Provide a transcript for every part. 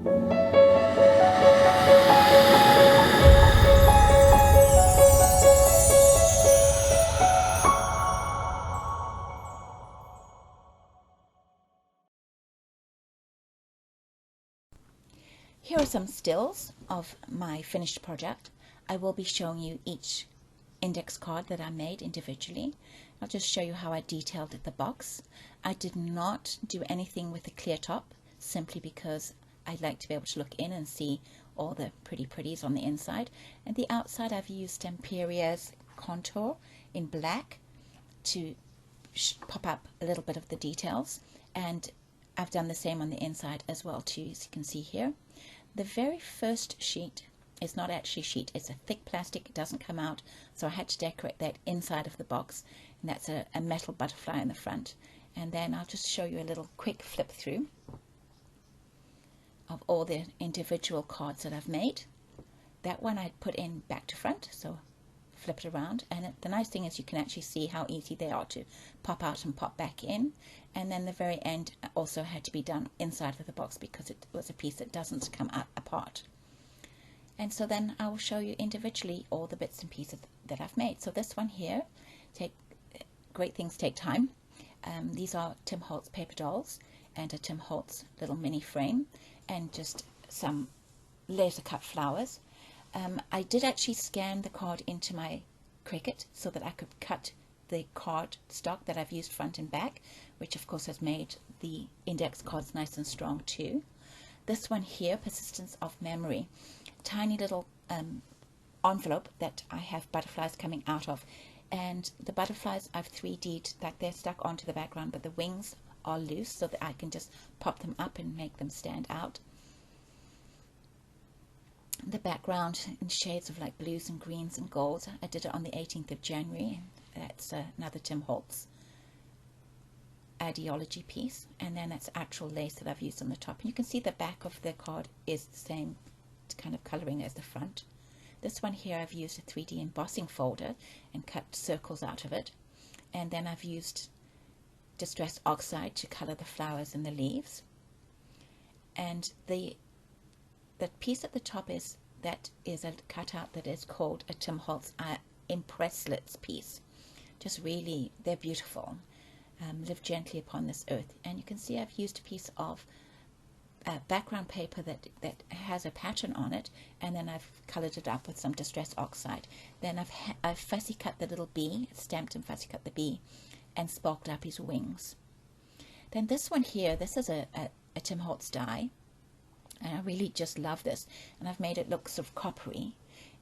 Here are some stills of my finished project. I will be showing you each index card that I made individually. I'll just show you how I detailed the box. I did not do anything with the clear top, simply because I'd like to be able to look in and see all the pretties on the inside. And the outside, I've used Emperia's contour in black to pop up a little bit of the details, and I've done the same on the inside as well too, as you can see here. The very first sheet is not actually sheet, it's a thick plastic, it doesn't come out, so I had to decorate that inside of the box, and that's a metal butterfly in the front. And then I'll just show you a little quick flip through of all the individual cards that I've made. That one I put in back to front, so flip it around, and the nice thing is you can actually see how easy they are to pop out and pop back in. And then the very end also had to be done inside of the box because it was a piece that doesn't come apart. And so then I will show you individually all the bits and pieces that I've made. So this one here, great things take time. These are Tim Holtz paper dolls and a Tim Holtz little mini frame and just some laser cut flowers. I did actually scan the card into my Cricut so that I could cut the card stock that I've used front and back, which of course has made the index cards nice and strong too. This one here, Persistence of Memory, tiny little envelope that I have butterflies coming out of, and the butterflies I've 3D'd, like they're stuck onto the background, but the wings are loose so that I can just pop them up and make them stand out. The background in shades of like blues and greens and golds. I did it on the 18th of January. That's another Tim Holtz ideology piece, and then that's actual lace that I've used on the top. And you can see the back of the card is the same kind of coloring as the front. This one here I've used a 3D embossing folder and cut circles out of it, and then I've used distressed oxide to color the flowers and the leaves. And the piece at the top is a cutout that is called a Tim Holtz impresslits piece. Just really, they're beautiful. Live gently upon this earth. And you can see I've used a piece of background paper that has a pattern on it, and then I've colored it up with some distressed oxide. Then I've fussy cut the little bee, stamped and fussy cut the bee, and sparkled up his wings. Then this one here, this is a Tim Holtz die, and I really just love this, and I've made it look sort of coppery,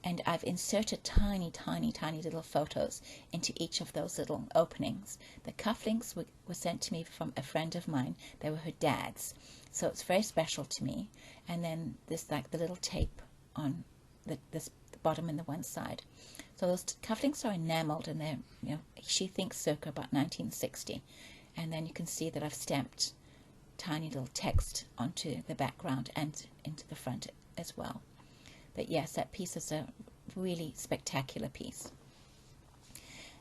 and I've inserted tiny little photos into each of those little openings. The cufflinks were sent to me from a friend of mine. They were her dad's, so it's very special to me. And then this, like the little tape on the bottom and the one side. So those cufflinks are enameled, and they're, you know, she thinks circa about 1960. And then you can see that I've stamped tiny little text onto the background and into the front as well. But yes, that piece is a really spectacular piece.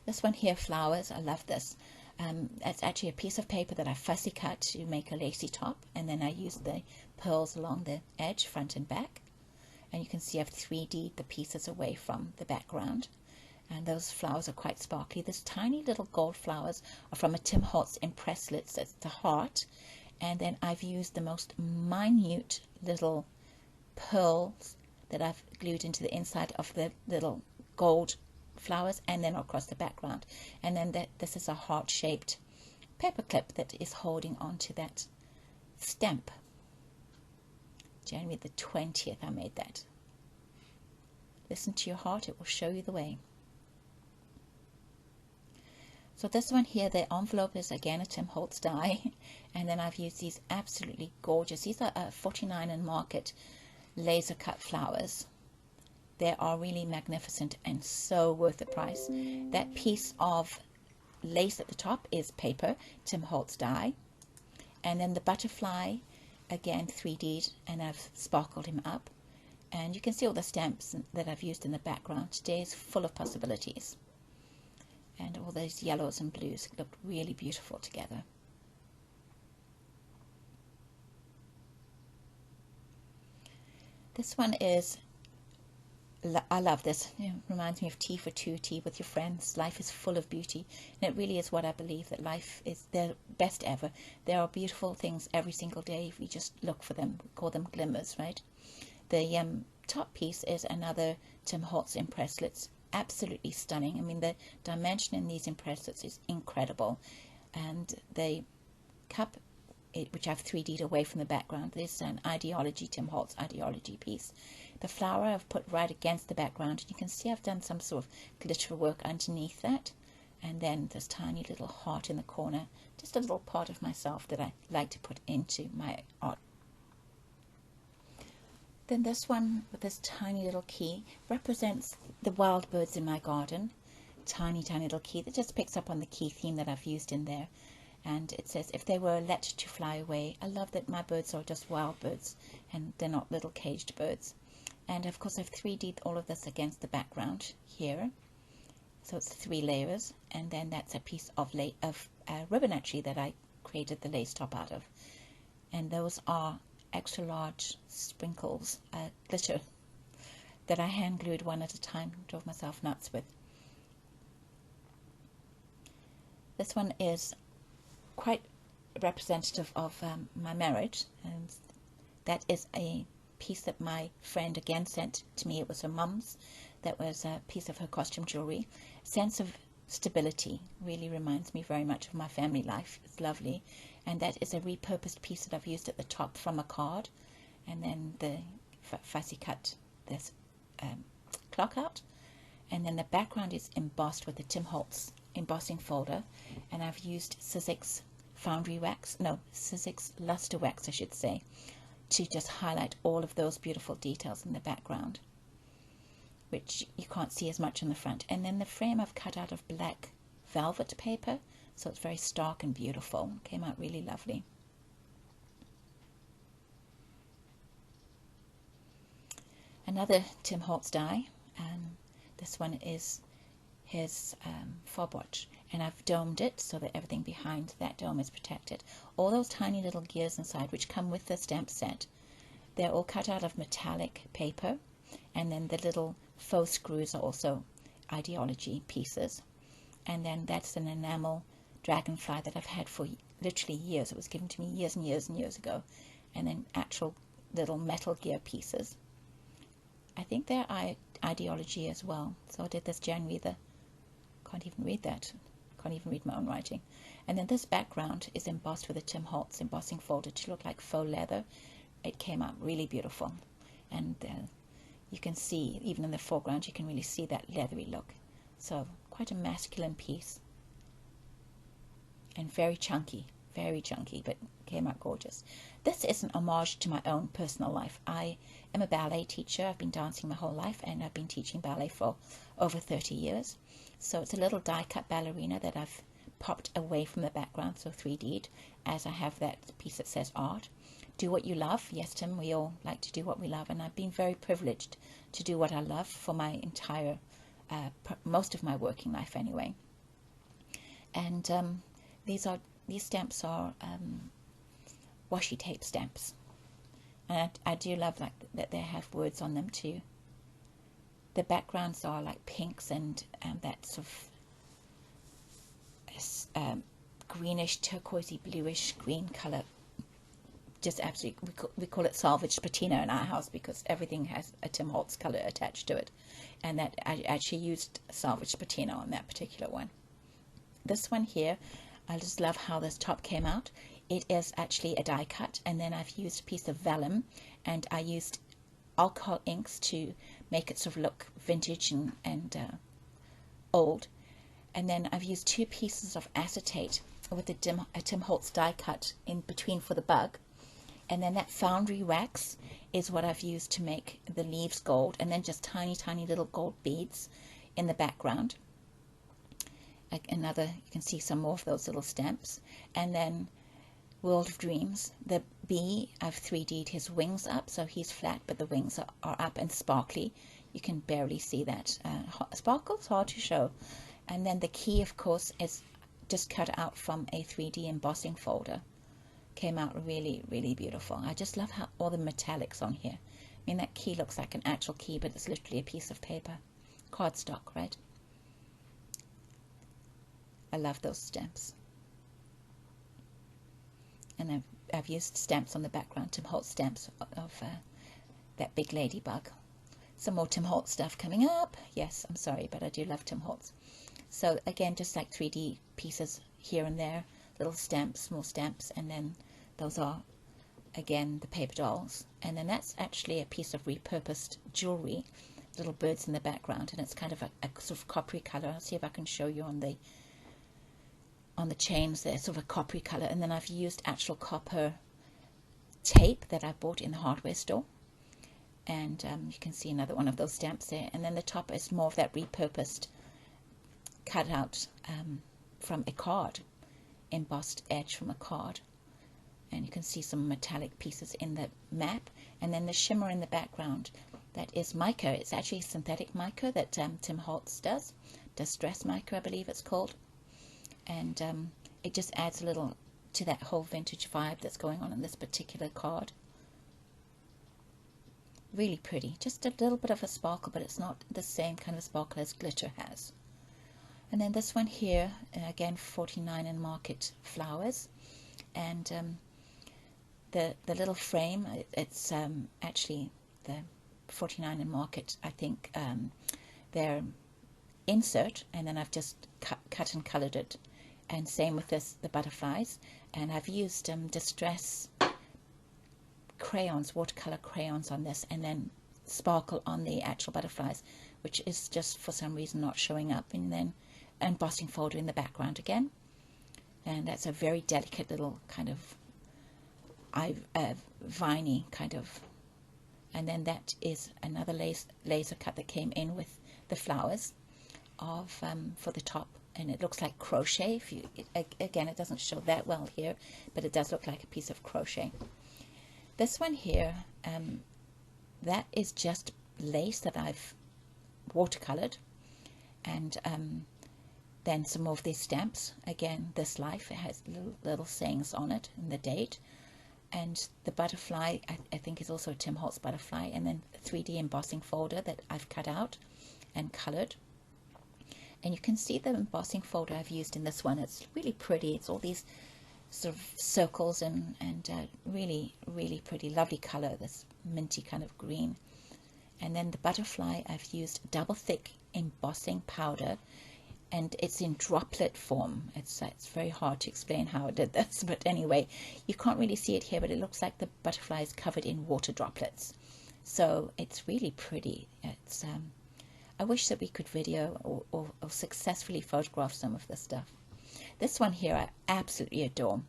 This one here, flowers, I love this. It's actually a piece of paper that I fussy cut to make a lacy top, and then I used the pearls along the edge, front and back. And you can see I've 3D'd the pieces away from the background. And those flowers are quite sparkly. These tiny little gold flowers are from a Tim Holtz impresslits. It's the heart. And then I've used the most minute little pearls that I've glued into the inside of the little gold flowers and then across the background. And then this is a heart-shaped paper clip that is holding onto that stamp. January the 20th I made that. Listen to your heart, it will show you the way. So this one here, the envelope is again a Tim Holtz die, and then I've used these absolutely gorgeous, these are 49 in market laser cut flowers. They are really magnificent and so worth the price. That piece of lace at the top is paper, Tim Holtz die, and then the butterfly again 3D'd, and I've sparkled him up, and you can see all the stamps that I've used in the background. Today is full of possibilities, and all those yellows and blues look really beautiful together. This one is, I love this. It reminds me of tea for two, tea with your friends. Life is full of beauty, and it really is what I believe, that life is the best ever. There are beautiful things every single day if we just look for them. We call them glimmers, right? The top piece is another Tim Holtz impresslits. Absolutely stunning. I mean, the dimension in these impresslits is incredible. And the cup, which I've 3D'd away from the background, this is an Ideology, Tim Holtz Ideology piece. The flower I've put right against the background, and you can see I've done some sort of glitter work underneath that. And then this tiny little heart in the corner, just a little part of myself that I like to put into my art. Then this one with this tiny little key represents the wild birds in my garden. Tiny, tiny little key that just picks up on the key theme that I've used in there. And it says, if they were let to fly away. I love that my birds are just wild birds and they're not little caged birds. And of course I've 3D'd all of this against the background here. So it's 3 layers, and then that's a piece of ribbon actually that I created the lace top out of. And those are extra large sprinkles, glitter, that I hand glued one at a time, drove myself nuts with. This one is quite representative of my marriage, and that is a piece that my friend again sent to me. It was her mum's. That was a piece of her costume jewellery. Sense of stability, really reminds me very much of my family life. It's lovely. And that is a repurposed piece that I've used at the top from a card, and then the fussy cut this clock out, and then the background is embossed with the Tim Holtz embossing folder, and I've used Sizzix Sizzix luster wax, I should say, to just highlight all of those beautiful details in the background, which you can't see as much on the front. And then the frame I've cut out of black velvet paper, so it's very stark and beautiful. Came out really lovely. Another Tim Holtz die, and this one is his fob watch, and I've domed it so that everything behind that dome is protected. All those tiny little gears inside, which come with the stamp set, they're all cut out of metallic paper, and then the little faux screws are also Ideology pieces. And then that's an enamel dragonfly that I've had for literally years. It was given to me years and years and years ago. And then actual little metal gear pieces. I think they're Ideology as well. So I did this January the... Can't even read that. Can't even read my own writing. And then this background is embossed with a Tim Holtz embossing folder to look like faux leather. It came out really beautiful. And you can see, even in the foreground, you can really see that leathery look. So quite a masculine piece. And very chunky, but came out gorgeous. This is an homage to my own personal life. I am a ballet teacher. I've been dancing my whole life, and I've been teaching ballet for over 30 years. So it's a little die-cut ballerina that I've popped away from the background, so 3D'd, as I have that piece that says art. Do what you love. Yes, Tim, we all like to do what we love, and I've been very privileged to do what I love for my entire, most of my working life anyway. And these stamps are washi tape stamps, and I do love that they have words on them too. The backgrounds are like pinks and that sort of greenish, turquoisey, bluish green color. Just absolutely, we call it salvaged patina in our house because everything has a Tim Holtz color attached to it, and that I actually used salvaged patina on that particular one. This one here, I just love how this top came out. It is actually a die cut, and then I've used a piece of vellum, and I used alcohol inks to make it sort of look vintage and old. And then I've used 2 pieces of acetate with a Tim Holtz die cut in between for the bug. And then that foundry wax is what I've used to make the leaves gold, and then just tiny, tiny little gold beads in the background. You can see some more of those little stamps. And then World of Dreams, the bee, I've 3D'd his wings up, so he's flat, but the wings are up and sparkly. You can barely see that. Sparkle's hard to show. And then the key, of course, is just cut out from a 3D embossing folder. Came out really, really beautiful. I just love how all the metallics on here. mean, that key looks like an actual key, but it's literally a piece of paper. Cardstock, right? I love those stamps. And I've used stamps on the background, Tim Holtz stamps of that big ladybug. Some more Tim Holtz stuff coming up. Yes, I'm sorry, but I do love Tim Holtz. So again, just like 3D pieces here and there, little stamps, small stamps, and then those are, again, the paper dolls. And then that's actually a piece of repurposed jewellery, little birds in the background, and it's kind of a sort of coppery colour. I'll see if I can show you on the chains there, sort of a coppery colour. And then I've used actual copper tape that I bought in the hardware store. And you can see another one of those stamps there. And then the top is more of that repurposed, cut out from a card, embossed edge from a card. And you can see some metallic pieces in the map. And then the shimmer in the background, that is mica. It's actually synthetic mica that Tim Holtz does. Distress mica, I believe it's called. And it just adds a little to that whole vintage vibe that's going on in this particular card. Really pretty. Just a little bit of a sparkle, but it's not the same kind of sparkle as glitter has. And then this one here, again, 49 in Market flowers. And the little frame, it's actually the 49 in Market, I think, their insert, and then I've just cut and coloured it. And same with this, the butterflies. And I've used Distress crayons, watercolor crayons on this, and then sparkle on the actual butterflies, which is just for some reason not showing up. And then embossing folder in the background again. And that's a very delicate little kind of viney kind of. And then that is another laser cut that came in with the flowers of for the top. And it looks like crochet. Again, it doesn't show that well here, but it does look like a piece of crochet. This one here, that is just lace that I've watercolored, and then some more of these stamps. Again, This Life, it has little sayings on it and the date. And the butterfly, I think, is also a Tim Holtz butterfly. And then a 3D embossing folder that I've cut out and colored. And you can see the embossing folder I've used in this one. It's really pretty. It's all these sort of circles and really, really pretty, lovely color, this minty kind of green. And then the butterfly, I've used double thick embossing powder, and it's in droplet form. It's very hard to explain how I did this, but anyway, you can't really see it here, but it looks like the butterfly is covered in water droplets. So it's really pretty. It's I wish that we could video or successfully photograph some of this stuff. This one here I absolutely adore.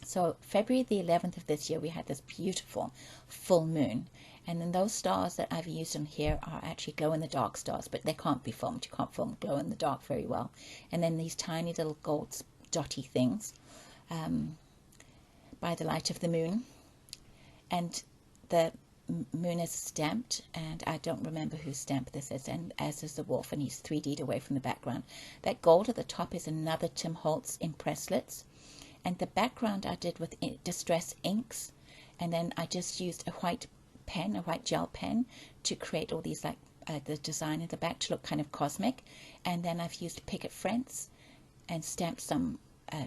So February the 11th of this year, we had this beautiful full moon. And then those stars that I've used in here are actually glow-in-the-dark stars, but they can't be filmed. You can't film glow-in-the-dark very well. And then these tiny little gold dotty things by the light of the moon. And the moon is stamped, and I don't remember whose stamp this is, and as is the wolf, and he's 3D'd away from the background. That gold at the top is another Tim Holtz impresslits, and the background I did with Distress inks, and then I just used a white pen, a white gel pen, to create all these, like the design in the back to look kind of cosmic. And then I've used picket fronts and stamped some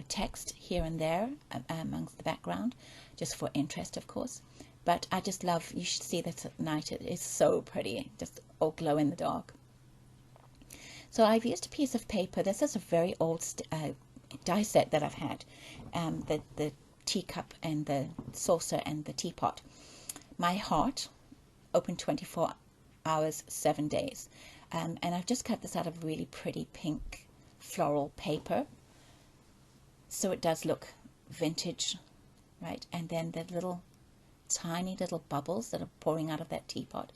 text here and there amongst the background, just for interest, of course. But I just love, you should see this at night. It is so pretty, just all glow in the dark. So I've used a piece of paper. This is a very old die set that I've had. The teacup and the saucer and the teapot. My Heart, open 24 hours, 7 days. And I've just cut this out of really pretty pink floral paper. So it does look vintage, right? And then the little tiny little bubbles that are pouring out of that teapot,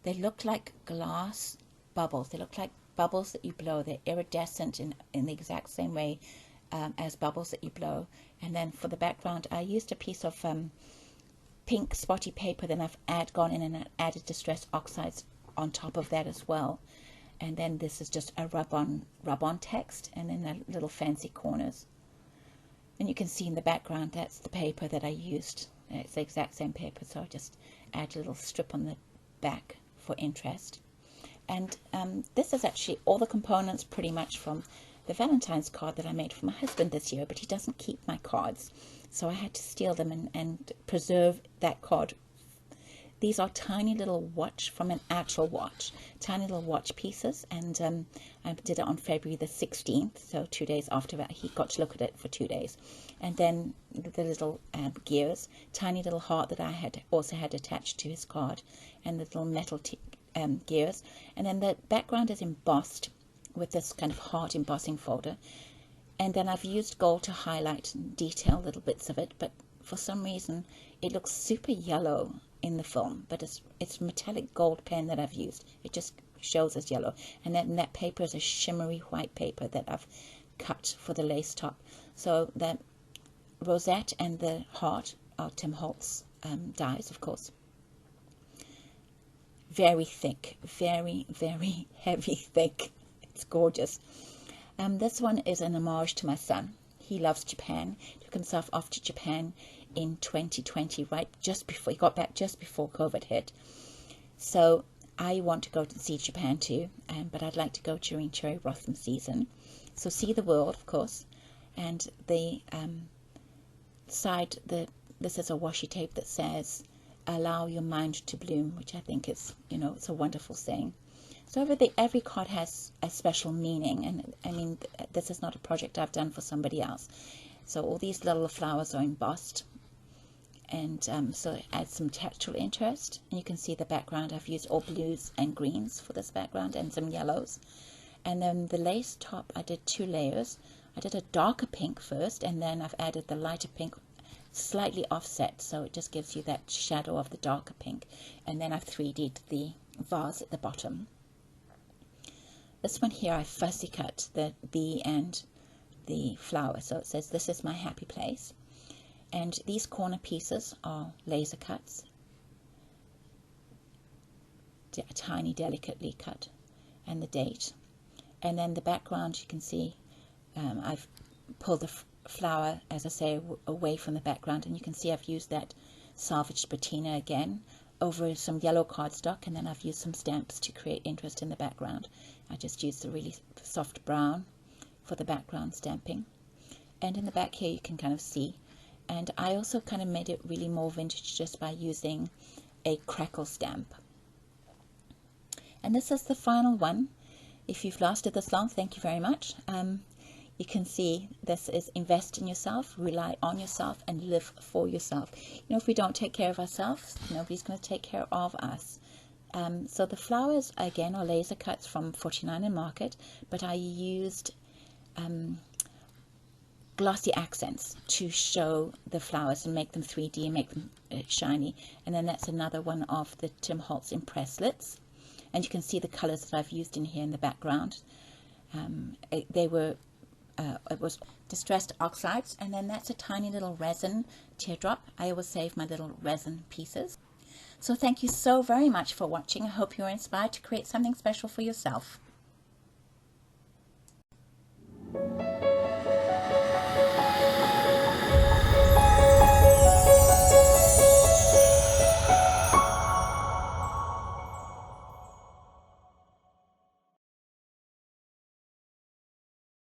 they look like glass bubbles. They look like bubbles that you blow. They're iridescent in the exact same way as bubbles that you blow. And then for the background, I used a piece of pink spotty paper. Then I've gone in and added Distress oxides on top of that as well. And then this is just a rub-on text, and then the little fancy corners. And you can see in the background, that's the paper that I used It's the exact same paper, so I just add a little strip on the back for interest. And this is actually all the components pretty much from the Valentine's card that I made for my husband this year, but he doesn't keep my cards, so I had to steal them and preserve that card. These are tiny little watch from an actual watch, tiny little watch pieces, and I did it on February the 16th, so 2 days after that. He got to look at it for 2 days. And then the little gears, tiny little heart that I had also had attached to his card, and the little metal gears. And then the background is embossed with this kind of heart embossing folder. And then I've used gold to highlight and detail little bits of it, but for some reason it looks super yellow in the film, but it's metallic gold pen that I've used. It just shows as yellow. And then that paper is a shimmery white paper that I've cut for the lace top. So the rosette and the heart are Tim Holtz dies, of course. Very thick, very, very heavy thick. It's gorgeous. This one is an homage to my son. He loves Japan. He took himself off to Japan in 2020, right just before he got back, just before COVID hit. So I want to go to see Japan too, but I'd like to go during cherry blossom season. So see the world, of course. And the side, this is a washi tape that says, "Allow your mind to bloom," which I think is, it's a wonderful saying. So every card has a special meaning, and I mean, this is not a project I've done for somebody else. So all these little flowers are embossed, and so it adds some textual interest. And you can see the background. I've used all blues and greens for this background, and some yellows. And then the lace top, I did 2 layers. I did a darker pink first, and then I've added the lighter pink, slightly offset, so it just gives you that shadow of the darker pink. And then I've 3D'd the vase at the bottom. This one here, I fussy cut the bee and the flower, so it says, "This is my happy place." And these corner pieces are laser cuts, tiny, delicately cut, and the date. And then the background, you can see I've pulled the flower, as I say, away from the background, and you can see I've used that salvaged patina again over some yellow cardstock, and then I've used some stamps to create interest in the background. I just used the really soft brown for the background stamping. And in the back here you can kind of see. And I also kind of made it really more vintage just by using a crackle stamp. And this is the final one. If you've lasted this long, thank you very much. You can see this is invest in yourself, rely on yourself, and live for yourself. If we don't take care of ourselves, nobody's going to take care of us. So the flowers, again, are laser cuts from 49 and Market, but I used glossy accents to show the flowers and make them 3D and make them shiny. And then that's another one of the Tim Holtz impresslits. And you can see the colors that I've used in here in the background. It was distressed oxides, and then that's a tiny little resin teardrop. I always save my little resin pieces. So thank you so very much for watching. I hope you're inspired to create something special for yourself.